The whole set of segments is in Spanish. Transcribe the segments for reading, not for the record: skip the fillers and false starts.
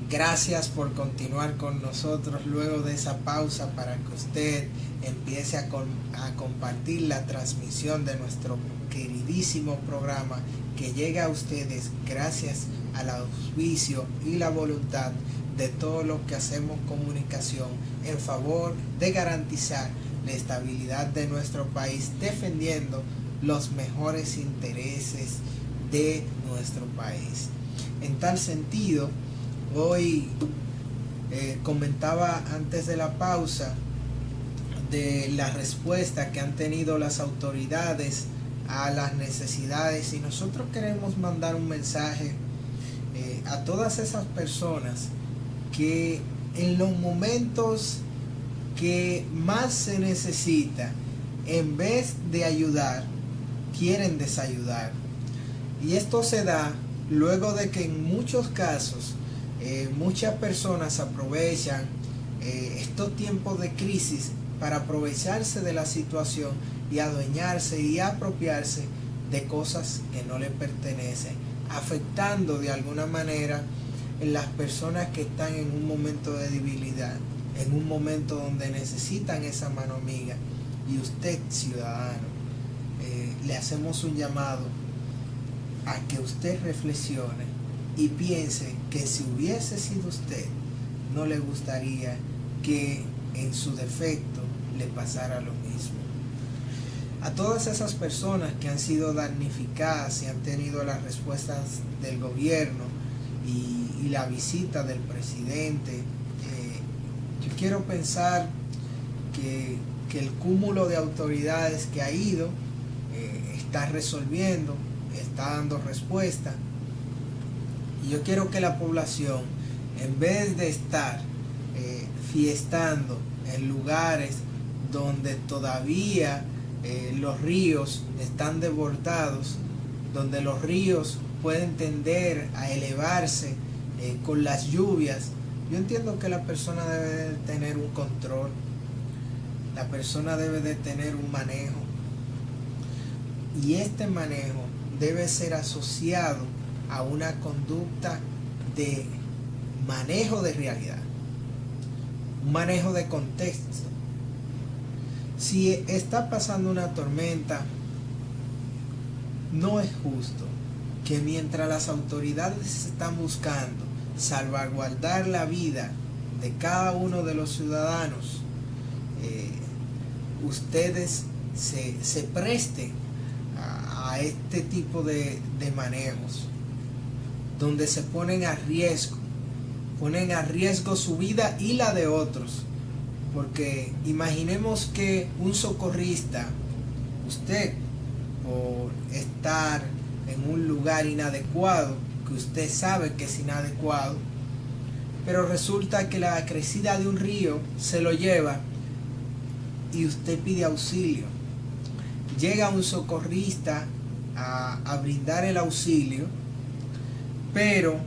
Gracias por continuar con nosotros luego de esa pausa para que usted empiece a compartir la transmisión de nuestro queridísimo programa que llega a ustedes gracias al auspicio y la voluntad de todo lo que hacemos comunicación en favor de garantizar la estabilidad de nuestro país, defendiendo los mejores intereses de nuestro país. En tal sentido, hoy comentaba antes de la pausa de la respuesta que han tenido las autoridades a las necesidades, y nosotros queremos mandar un mensaje a todas esas personas que en los momentos que más se necesita, en vez de ayudar, quieren desayudar. Y esto se da luego de que en muchos casos muchas personas aprovechan estos tiempos de crisis para aprovecharse de la situación y adueñarse y apropiarse de cosas que no les pertenecen, afectando de alguna manera en las personas que están en un momento de debilidad, en un momento donde necesitan esa mano amiga. Y usted, ciudadano, le hacemos un llamado a que usted reflexione y piense que si hubiese sido usted, no le gustaría que en su defecto le pasara lo mismo. A todas esas personas que han sido damnificadas y han tenido las respuestas del gobierno y la visita del presidente, yo quiero pensar que el cúmulo de autoridades que ha ido está resolviendo, está dando respuesta. Y yo quiero que la población, en vez de estar fiestando en lugares donde todavía los ríos están desbordados, donde los ríos pueden tender a elevarse con las lluvias, yo entiendo que la persona debe de tener un control, la persona debe de tener un manejo, y este manejo debe ser asociado a una conducta de manejo de realidad, un manejo de contexto. Si está pasando una tormenta, no es justo que mientras las autoridades están buscando salvaguardar la vida de cada uno de los ciudadanos, ustedes se presten a este tipo de manejos, donde se ponen a riesgo su vida y la de otros. Porque imaginemos que un socorrista, usted, por estar en un lugar inadecuado, que usted sabe que es inadecuado, pero resulta que la crecida de un río se lo lleva y usted pide auxilio. Llega un socorrista a brindar el auxilio, pero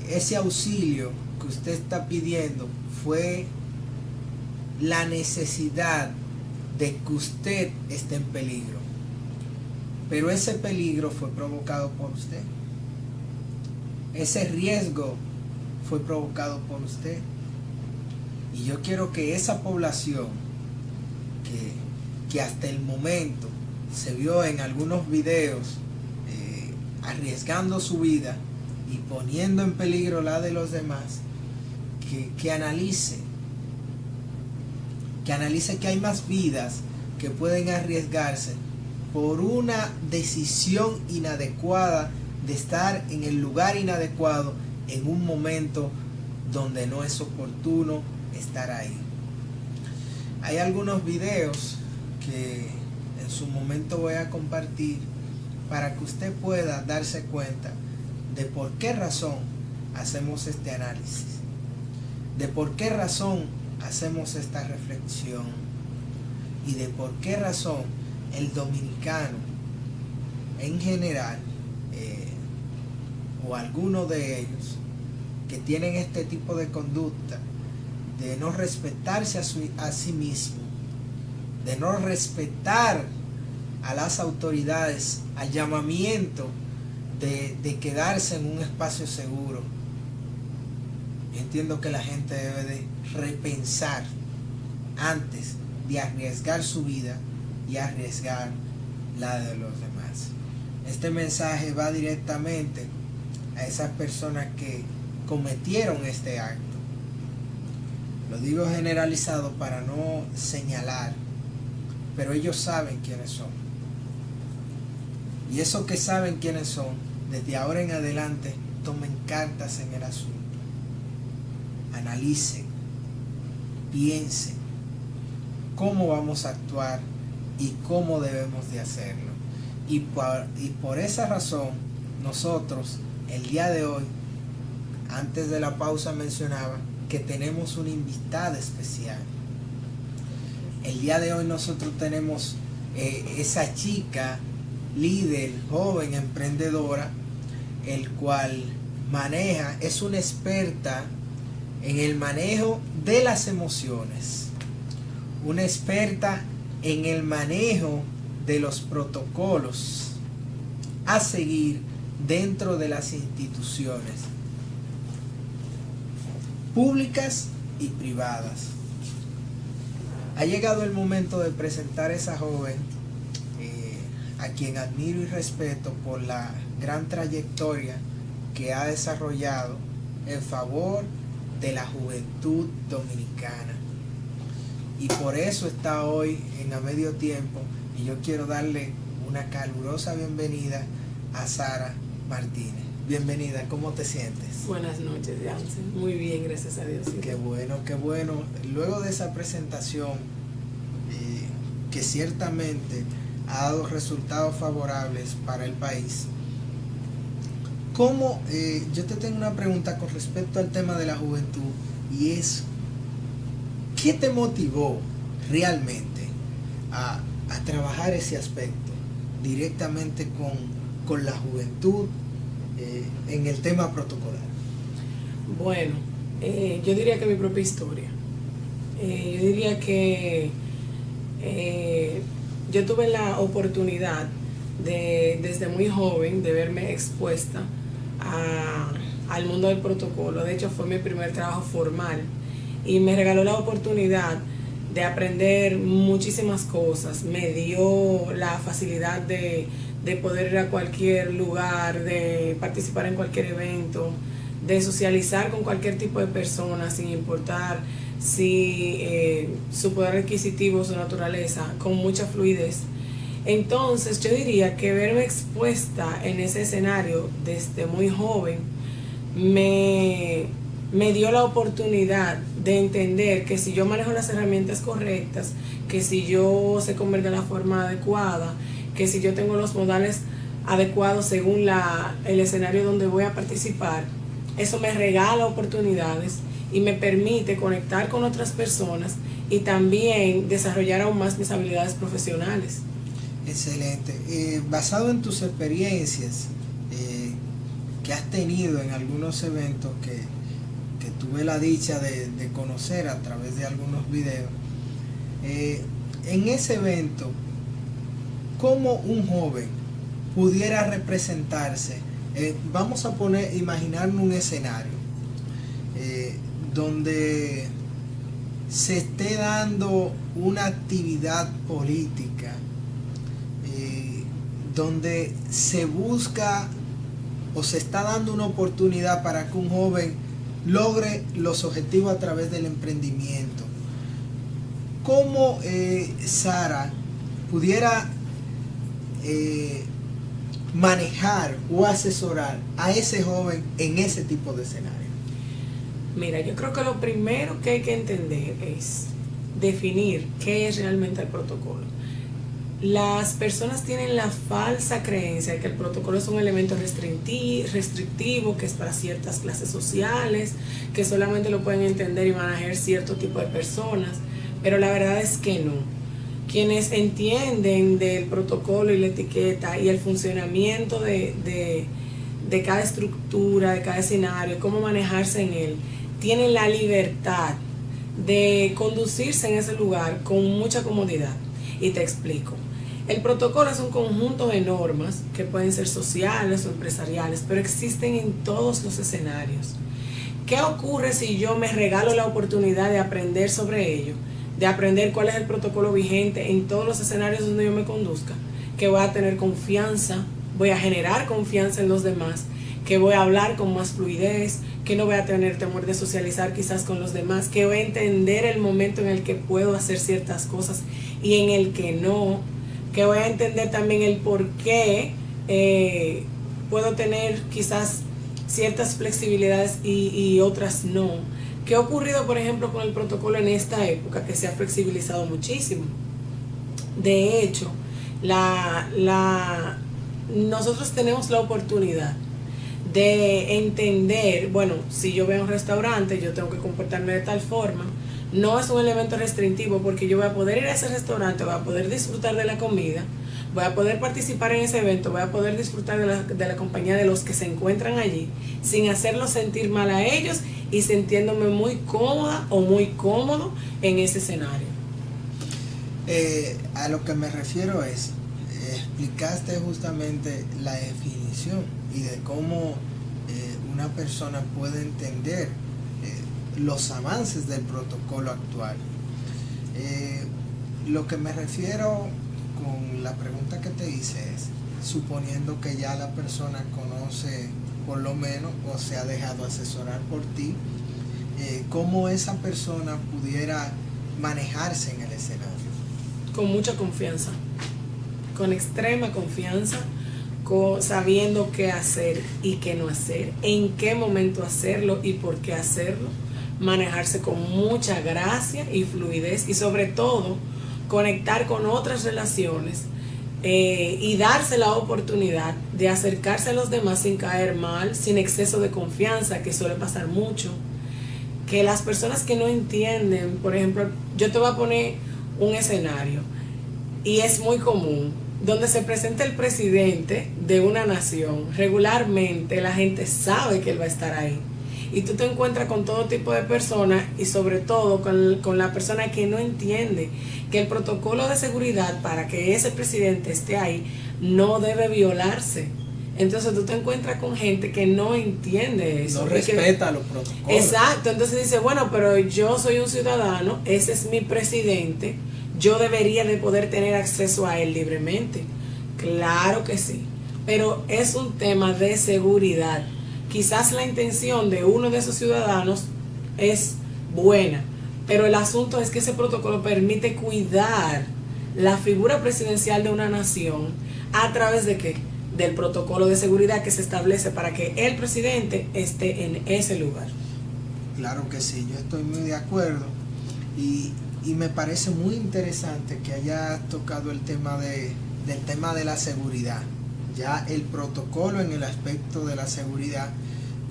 ese auxilio que usted está pidiendo fue la necesidad de que usted esté en peligro, pero ese peligro fue provocado por usted, ese riesgo fue provocado por usted. Y yo quiero que esa población que hasta el momento se vio en algunos videos arriesgando su vida y poniendo en peligro la de los demás, que analice que hay más vidas que pueden arriesgarse por una decisión inadecuada de estar en el lugar inadecuado en un momento donde no es oportuno estar ahí. Hay algunos videos que en su momento voy a compartir para que usted pueda darse cuenta de por qué razón hacemos este análisis, de por qué razón hacemos esta reflexión y de por qué razón el dominicano en general, o algunos de ellos que tienen este tipo de conducta de no respetarse a sí mismo, de no respetar a las autoridades, al llamamiento de quedarse en un espacio seguro, Yo entiendo que la gente debe de repensar antes de arriesgar su vida y arriesgar la de los demás. Este mensaje va directamente a esas personas que cometieron este acto. Lo digo generalizado para no señalar, pero ellos saben quiénes son. Y esos que saben quiénes son, desde ahora en adelante, tomen cartas en el asunto. Analicen, piensen cómo vamos a actuar y cómo debemos de hacerlo. Y por esa razón, nosotros, el día de hoy, antes de la pausa mencionaba que tenemos una invitada especial. El día de hoy nosotros tenemos esa chica, líder, joven, emprendedora, el cual es una experta en el manejo de las emociones, una experta en el manejo de los protocolos a seguir dentro de las instituciones públicas y privadas. Ha llegado el momento de presentar a esa joven, a quien admiro y respeto por la gran trayectoria que ha desarrollado en favor de la juventud dominicana. Y por eso está hoy en A Medio Tiempo, y yo quiero darle una calurosa bienvenida a Sara Martínez. Bienvenida, ¿cómo te sientes? Buenas noches, Jansen. Muy bien, gracias a Dios. Qué bueno, qué bueno. Luego de esa presentación, que ciertamente ha dado resultados favorables para el país, ¿cómo? Yo te tengo una pregunta con respecto al tema de la juventud, y es, ¿qué te motivó realmente a trabajar ese aspecto directamente con la juventud en el tema protocolar? Bueno, yo diría que mi propia historia. Yo diría que yo tuve la oportunidad desde muy joven de verme expuesta al mundo del protocolo. De hecho, fue mi primer trabajo formal y me regaló la oportunidad de aprender muchísimas cosas. Me dio la facilidad de poder ir a cualquier lugar, de participar en cualquier evento, de socializar con cualquier tipo de persona, sin importar si su poder adquisitivo o su naturaleza, con mucha fluidez. Entonces yo diría que verme expuesta en ese escenario desde muy joven me dio la oportunidad de entender que si yo manejo las herramientas correctas, que si yo sé comer de la forma adecuada, que si yo tengo los modales adecuados según el escenario donde voy a participar, eso me regala oportunidades y me permite conectar con otras personas y también desarrollar aún más mis habilidades profesionales. Excelente. Basado en tus experiencias que has tenido en algunos eventos que tuve la dicha de conocer a través de algunos videos, en ese evento, ¿cómo un joven pudiera representarse? Vamos a imaginarnos un escenario donde se esté dando una actividad política, donde se busca o se está dando una oportunidad para que un joven logre los objetivos a través del emprendimiento. ¿Cómo Sara pudiera manejar o asesorar a ese joven en ese tipo de escenario? Mira, yo creo que lo primero que hay que entender es definir qué es realmente el protocolo. Las personas tienen la falsa creencia de que el protocolo es un elemento restrictivo, que es para ciertas clases sociales, que solamente lo pueden entender y manejar cierto tipo de personas, pero la verdad es que no. Quienes entienden del protocolo y la etiqueta y el funcionamiento de cada estructura, de cada escenario, cómo manejarse en él, tienen la libertad de conducirse en ese lugar con mucha comodidad. Y te explico. El protocolo es un conjunto de normas que pueden ser sociales o empresariales, pero existen en todos los escenarios, ¿Qué ocurre si yo me regalo la oportunidad de aprender sobre ello? De aprender cuál es el protocolo vigente en todos los escenarios donde yo me conduzca, que voy a tener confianza, voy a generar confianza en los demás, que voy a hablar con más fluidez, que no voy a tener temor de socializar quizás con los demás, que voy a entender el momento en el que puedo hacer ciertas cosas y en el que no, que voy a entender también el por qué puedo tener quizás ciertas flexibilidades y otras no. ¿Qué ha ocurrido, por ejemplo, con el protocolo en esta época? Que se ha flexibilizado muchísimo. De hecho, nosotros tenemos la oportunidad de entender, bueno, si yo voy a un restaurante, yo tengo que comportarme de tal forma. No es un elemento restrictivo porque yo voy a poder ir a ese restaurante, voy a poder disfrutar de la comida, voy a poder participar en ese evento, voy a poder disfrutar de la compañía de los que se encuentran allí, sin hacerlos sentir mal a ellos y sintiéndome muy cómoda o muy cómodo en ese escenario. A lo que me refiero es, explicaste justamente la definición y de cómo una persona puede entender los avances del protocolo actual. Lo que me refiero con la pregunta que te hice es, suponiendo que ya la persona conoce por lo menos o se ha dejado asesorar por ti, cómo esa persona pudiera manejarse en el escenario. Con mucha confianza, con extrema confianza, sabiendo qué hacer y qué no hacer, en qué momento hacerlo y por qué hacerlo, manejarse con mucha gracia y fluidez y sobre todo conectar con otras relaciones y darse la oportunidad de acercarse a los demás sin caer mal, sin exceso de confianza, que suele pasar mucho. Que las personas que no entienden, por ejemplo, yo te voy a poner un escenario y es muy común, donde se presenta el presidente de una nación, regularmente la gente sabe que él va a estar ahí. Y tú te encuentras con todo tipo de personas y sobre todo con la persona que no entiende que el protocolo de seguridad para que ese presidente esté ahí no debe violarse. Entonces tú te encuentras con gente que no entiende eso. No respeta los protocolos. Exacto, entonces dice, bueno, pero yo soy un ciudadano, ese es mi presidente, yo debería de poder tener acceso a él libremente. Claro que sí, pero es un tema de seguridad. Quizás la intención de uno de esos ciudadanos es buena, pero el asunto es que ese protocolo permite cuidar la figura presidencial de una nación a través de ¿qué? Del protocolo de seguridad que se establece para que el presidente esté en ese lugar. Claro que sí, yo estoy muy de acuerdo y me parece muy interesante que hayas tocado el tema del tema de la seguridad. Ya el protocolo en el aspecto de la seguridad,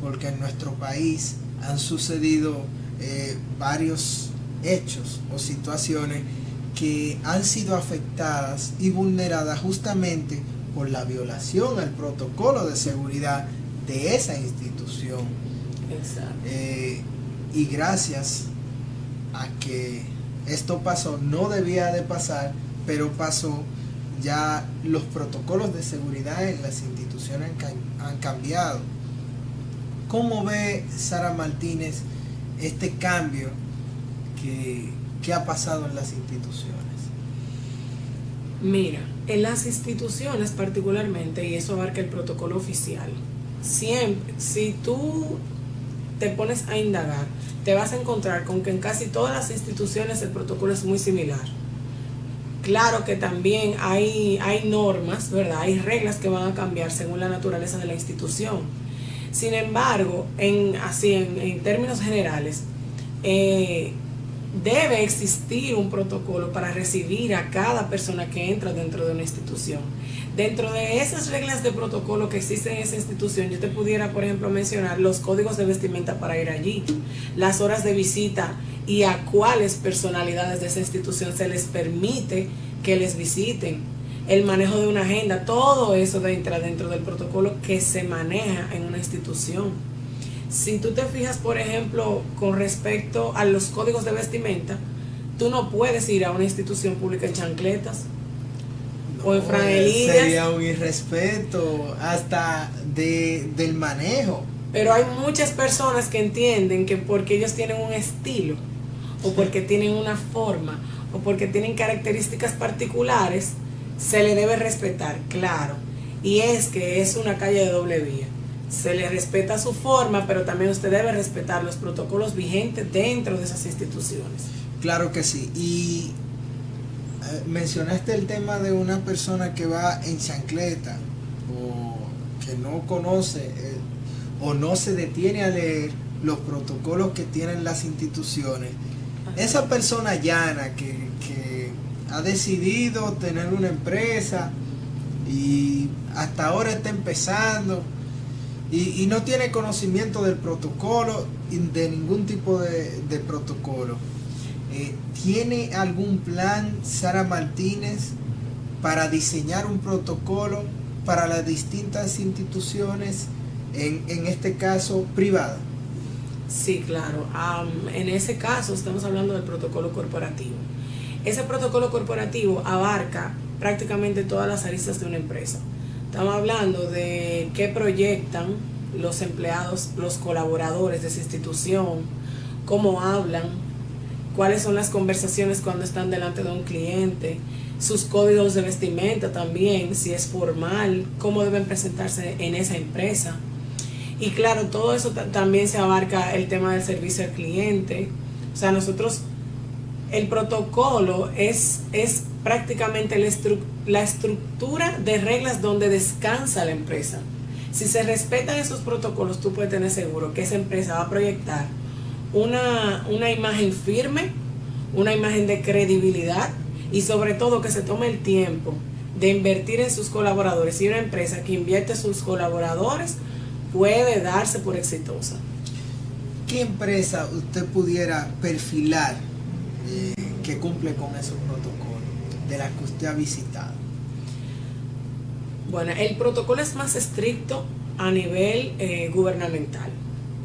porque en nuestro país han sucedido varios hechos o situaciones que han sido afectadas y vulneradas justamente por la violación al protocolo de seguridad de esa institución. Exacto. Y gracias a que esto pasó, no debía de pasar, pero pasó. Ya los protocolos de seguridad en las instituciones han cambiado. ¿Cómo ve Sara Martínez este cambio que ha pasado en las instituciones? Mira, en las instituciones particularmente, y eso abarca el protocolo oficial, siempre, si tú te pones a indagar, te vas a encontrar con que en casi todas las instituciones el protocolo es muy similar. Claro que también hay normas, ¿verdad? Hay reglas que van a cambiar según la naturaleza de la institución. Sin embargo, en términos generales, debe existir un protocolo para recibir a cada persona que entra dentro de una institución. Dentro de esas reglas de protocolo que existen en esa institución, yo te pudiera, por ejemplo, mencionar los códigos de vestimenta para ir allí, las horas de visita y a cuáles personalidades de esa institución se les permite que les visiten, el manejo de una agenda, todo eso entra dentro del protocolo que se maneja en una institución. Si tú te fijas, por ejemplo, con respecto a los códigos de vestimenta, tú no puedes ir a una institución pública en chancletas o en franelillas. Sería un irrespeto hasta del manejo Pero hay muchas personas que entienden que porque ellos tienen un estilo, o porque tienen una forma, o porque tienen características particulares, se le debe respetar, claro. Y es que es una calle de doble vía. Se le respeta su forma, pero también usted debe respetar los protocolos vigentes dentro de esas instituciones. Claro que sí. Y mencionaste el tema de una persona que va en chancleta o que no conoce o no se detiene a leer los protocolos que tienen las instituciones. Esa persona llana que ha decidido tener una empresa y hasta ahora está empezando y no tiene conocimiento del protocolo, de ningún tipo de protocolo. ¿Tiene algún plan Sara Martínez para diseñar un protocolo para las distintas instituciones, en este caso privadas? Sí, claro. En ese caso estamos hablando del protocolo corporativo. Ese protocolo corporativo abarca prácticamente todas las aristas de una empresa. Estamos hablando de qué proyectan los empleados, los colaboradores de esa institución, cómo hablan, cuáles son las conversaciones cuando están delante de un cliente, sus códigos de vestimenta también, si es formal, cómo deben presentarse en esa empresa. Y claro, todo eso también se abarca el tema del servicio al cliente. O sea, nosotros, el protocolo es prácticamente la estructura de reglas donde descansa la empresa. Si se respetan esos protocolos, tú puedes tener seguro que esa empresa va a proyectar una imagen firme, una imagen de credibilidad y sobre todo que se tome el tiempo de invertir en sus colaboradores. Y una empresa que invierte en sus colaboradores puede darse por exitosa. ¿Qué empresa usted pudiera perfilar que cumple con esos protocolos de las que usted ha visitado? Bueno, el protocolo es más estricto a nivel gubernamental,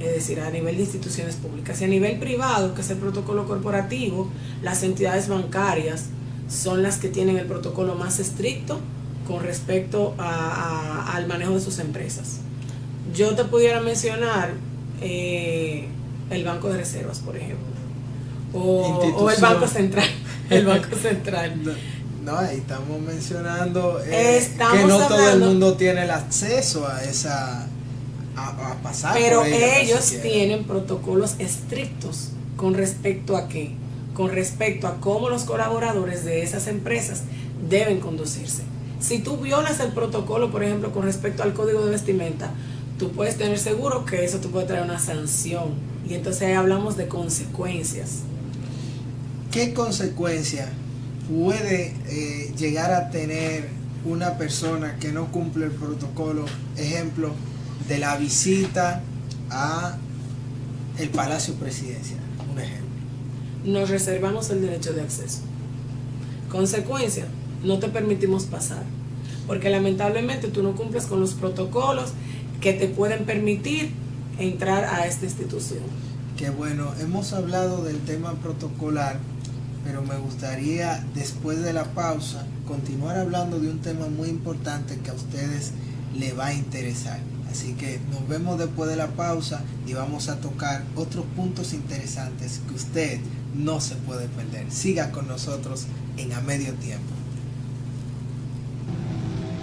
es decir, a nivel de instituciones públicas. Y a nivel privado, que es el protocolo corporativo, las entidades bancarias son las que tienen el protocolo más estricto con respecto al manejo de sus empresas. Yo te pudiera mencionar el Banco de Reservas, por ejemplo, o el Banco Central. El Banco Central. No, ahí estamos mencionando estamos que no hablando, todo el mundo tiene el acceso a esa a pasar pero por ella, ellos tienen protocolos estrictos con respecto a qué, con respecto a cómo los colaboradores de esas empresas deben conducirse. Si tú violas el protocolo, por ejemplo, con respecto al código de vestimenta, tú puedes tener seguro que eso te puede traer una sanción. Y entonces ahí hablamos de consecuencias. ¿Qué consecuencia puede llegar a tener una persona que no cumple el protocolo? Ejemplo, de la visita a el Palacio Presidencial, un ejemplo. Nos reservamos el derecho de acceso. Consecuencia, no te permitimos pasar, porque lamentablemente tú no cumples con los protocolos que te pueden permitir entrar a esta institución. Que bueno, hemos hablado del tema protocolar, pero me gustaría después de la pausa continuar hablando de un tema muy importante que a ustedes les va a interesar. Así que nos vemos después de la pausa y vamos a tocar otros puntos interesantes que usted no se puede perder. Siga con nosotros en A Medio Tiempo.